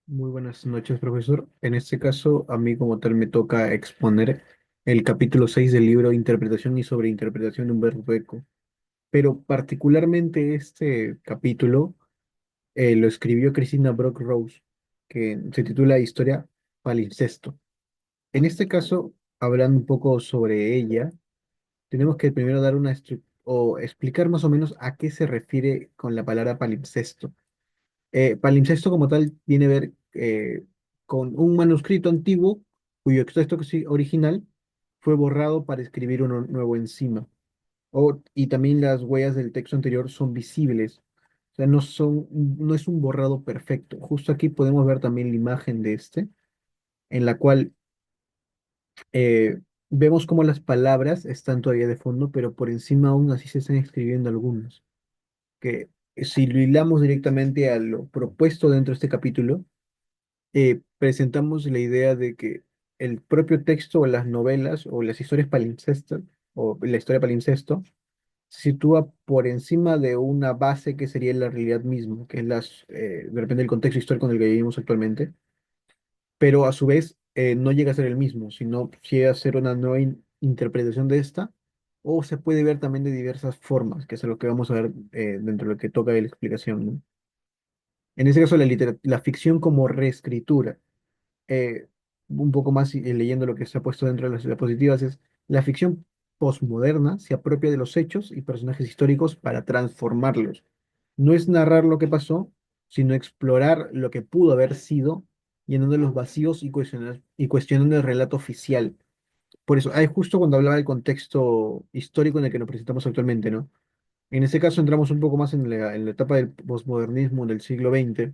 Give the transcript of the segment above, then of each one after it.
Muy buenas noches, profesor. En este caso, a mí como tal me toca exponer el capítulo 6 del libro Interpretación y sobreinterpretación de Humberto Eco. Pero particularmente este capítulo lo escribió Christina Brock Rose, que se titula Historia Palimpsesto. En este caso, hablando un poco sobre ella, tenemos que primero dar o explicar más o menos a qué se refiere con la palabra palimpsesto. Palimpsesto como tal viene a ver con un manuscrito antiguo cuyo texto original fue borrado para escribir uno nuevo encima. Y también las huellas del texto anterior son visibles. O sea, no es un borrado perfecto. Justo aquí podemos ver también la imagen de este, en la cual vemos como las palabras están todavía de fondo, pero por encima aún así se están escribiendo algunos. Que si lo hilamos directamente a lo propuesto dentro de este capítulo, presentamos la idea de que el propio texto o las novelas o las historias palimpsestas o la historia palimpsesto se sitúa por encima de una base que sería la realidad misma, que es de repente el contexto histórico en el que vivimos actualmente, pero a su vez no llega a ser el mismo, sino llega a ser una nueva interpretación de esta, o se puede ver también de diversas formas, que es lo que vamos a ver dentro de lo que toca de la explicación, ¿no? En ese caso, la ficción como reescritura un poco más leyendo lo que se ha puesto dentro de las diapositivas, es la ficción posmoderna se apropia de los hechos y personajes históricos para transformarlos. No es narrar lo que pasó, sino explorar lo que pudo haber sido, llenando los vacíos y cuestionando el relato oficial. Por eso, justo cuando hablaba del contexto histórico en el que nos presentamos actualmente, ¿no? En ese caso entramos un poco más en la etapa del posmodernismo del siglo XX,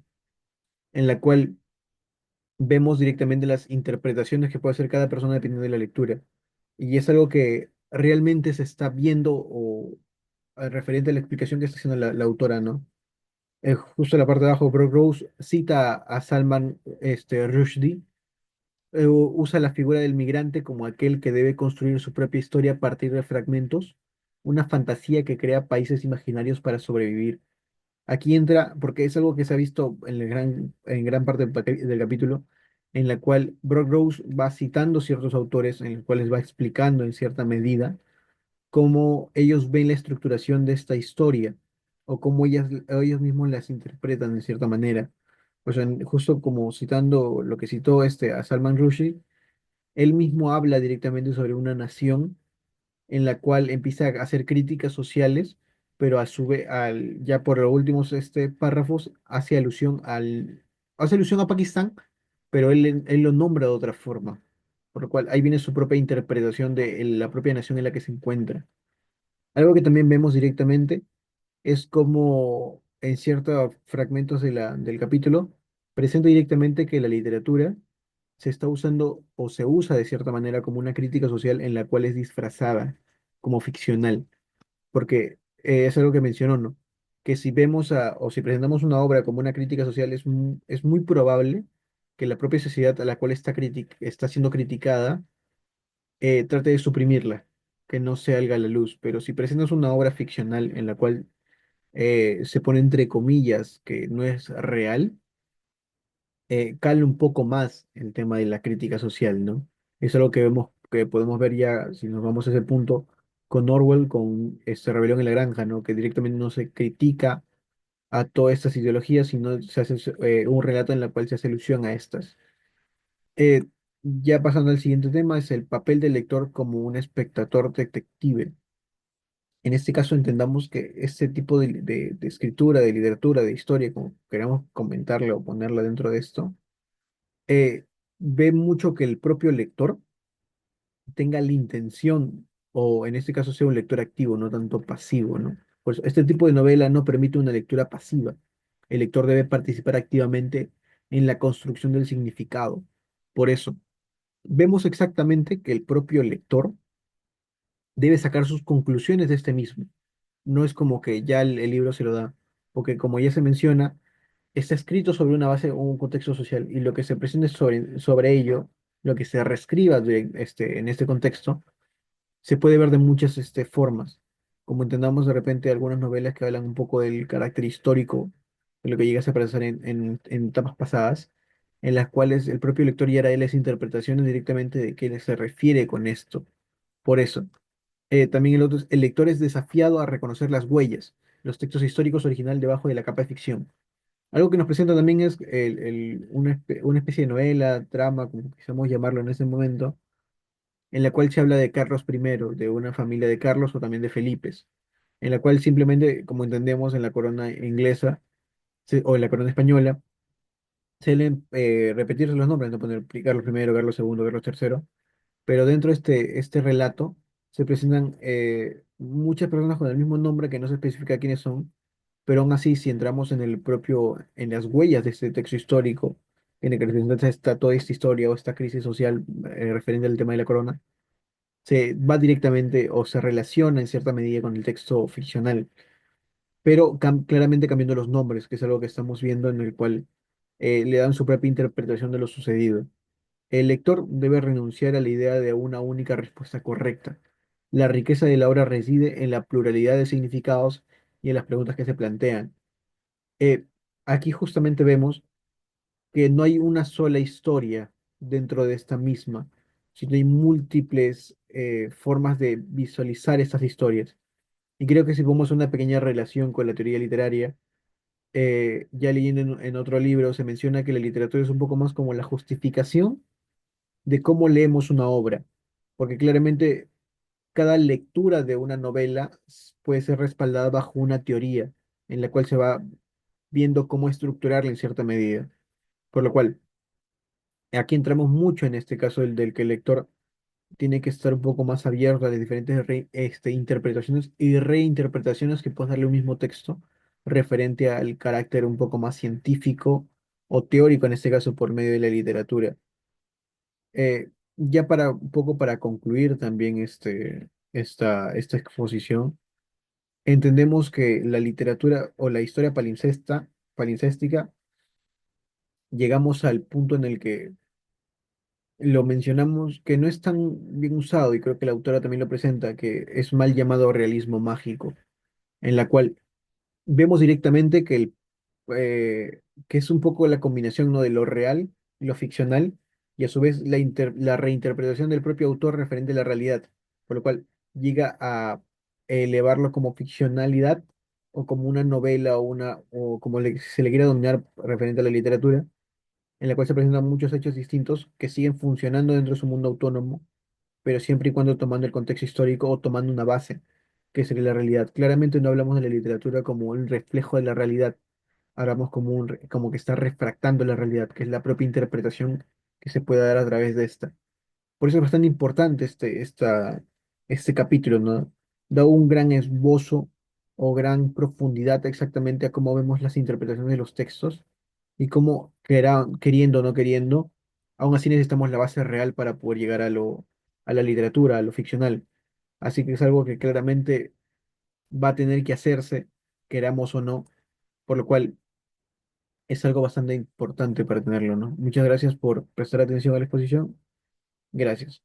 en la cual vemos directamente las interpretaciones que puede hacer cada persona dependiendo de la lectura. Y es algo que realmente se está viendo o referente a la explicación que está haciendo la autora, ¿no? Justo en la parte de abajo, Brock Rose cita a Salman Rushdie, usa la figura del migrante como aquel que debe construir su propia historia a partir de fragmentos, una fantasía que crea países imaginarios para sobrevivir. Aquí entra, porque es algo que se ha visto en gran parte del capítulo, en la cual Brock Rose va citando ciertos autores, en los cuales va explicando en cierta medida cómo ellos ven la estructuración de esta historia, o cómo ellos mismos las interpretan de cierta manera. Pues justo como citando lo que citó a Salman Rushdie, él mismo habla directamente sobre una nación en la cual empieza a hacer críticas sociales, pero a su vez, ya por los últimos párrafos, hace alusión a Pakistán, pero él lo nombra de otra forma, por lo cual ahí viene su propia interpretación de la propia nación en la que se encuentra. Algo que también vemos directamente es como en ciertos fragmentos del capítulo presenta directamente que la literatura se está usando o se usa de cierta manera como una crítica social en la cual es disfrazada como ficcional, porque es algo que mencionó, ¿no? Que si o si presentamos una obra como una crítica social, es muy probable que la propia sociedad a la cual está siendo criticada trate de suprimirla, que no salga a la luz. Pero si presentas una obra ficcional en la cual se pone entre comillas que no es real, cale un poco más el tema de la crítica social, ¿no? Eso es lo que vemos, que podemos ver ya, si nos vamos a ese punto, con Orwell, con esta Rebelión en la Granja, ¿no? Que directamente no se critica a todas estas ideologías, sino se hace un relato en el cual se hace alusión a estas. Eh, ya pasando al siguiente tema, es el papel del lector como un espectador detective. En este caso entendamos que este tipo de escritura, de literatura, de historia, como queramos comentarla o ponerla dentro de esto, eh, ve mucho que el propio lector tenga la intención, o en este caso sea un lector activo, no tanto pasivo, ¿no? Pues este tipo de novela no permite una lectura pasiva. El lector debe participar activamente en la construcción del significado. Por eso, vemos exactamente que el propio lector debe sacar sus conclusiones de este mismo. No es como que ya el libro se lo da, porque como ya se menciona, está escrito sobre una base o un contexto social y lo que se presente sobre ello, lo que se reescriba en este contexto, se puede ver de muchas formas. Como entendamos de repente algunas novelas que hablan un poco del carácter histórico de lo que llegase a pasar en etapas pasadas, en las cuales el propio lector ya hará las interpretaciones directamente de qué se refiere con esto. Por eso, también el otro, el lector es desafiado a reconocer las huellas, los textos históricos original debajo de la capa de ficción. Algo que nos presenta también es una especie de novela, trama, como quisiéramos llamarlo en ese momento, en la cual se habla de Carlos I, de una familia de Carlos o también de Felipes, en la cual simplemente, como entendemos en la corona inglesa o en la corona española, suelen repetirse los nombres, no poner Carlos I, Carlos II, Carlos III, pero dentro de este relato se presentan muchas personas con el mismo nombre que no se especifica quiénes son, pero aún así, si entramos en las huellas de este texto histórico, en el que representa toda esta historia o esta crisis social referente al tema de la corona, se va directamente o se relaciona en cierta medida con el texto ficcional, pero claramente cambiando los nombres, que es algo que estamos viendo en el cual le dan su propia interpretación de lo sucedido. El lector debe renunciar a la idea de una única respuesta correcta. La riqueza de la obra reside en la pluralidad de significados y en las preguntas que se plantean. Eh, Aquí justamente vemos que no hay una sola historia dentro de esta misma, sino hay múltiples formas de visualizar estas historias. Y creo que si vemos una pequeña relación con la teoría literaria, ya leyendo en otro libro, se menciona que la literatura es un poco más como la justificación de cómo leemos una obra, porque claramente cada lectura de una novela puede ser respaldada bajo una teoría en la cual se va viendo cómo estructurarla en cierta medida. Por lo cual, aquí entramos mucho en este caso del que el lector tiene que estar un poco más abierto a las diferentes interpretaciones y reinterpretaciones que puede darle un mismo texto referente al carácter un poco más científico o teórico, en este caso por medio de la literatura. Ya para un poco para concluir también esta exposición, entendemos que la literatura o la historia palincéstica, llegamos al punto en el que lo mencionamos que no es tan bien usado, y creo que la autora también lo presenta, que es mal llamado realismo mágico, en la cual vemos directamente que es un poco la combinación, ¿no?, de lo real y lo ficcional, y a su vez la reinterpretación del propio autor referente a la realidad, por lo cual llega a elevarlo como ficcionalidad o como una novela o como se le quiera dominar referente a la literatura, en la cual se presentan muchos hechos distintos que siguen funcionando dentro de su mundo autónomo, pero siempre y cuando tomando el contexto histórico o tomando una base, que sería la realidad. Claramente no hablamos de la literatura como un reflejo de la realidad, hablamos como que está refractando la realidad, que es la propia interpretación que se puede dar a través de esta. Por eso es bastante importante este capítulo, ¿no? Da un gran esbozo o gran profundidad exactamente a cómo vemos las interpretaciones de los textos y cómo, queriendo o no queriendo, aún así necesitamos la base real para poder llegar a la literatura, a lo ficcional. Así que es algo que claramente va a tener que hacerse, queramos o no, por lo cual es algo bastante importante para tenerlo, ¿no? Muchas gracias por prestar atención a la exposición. Gracias.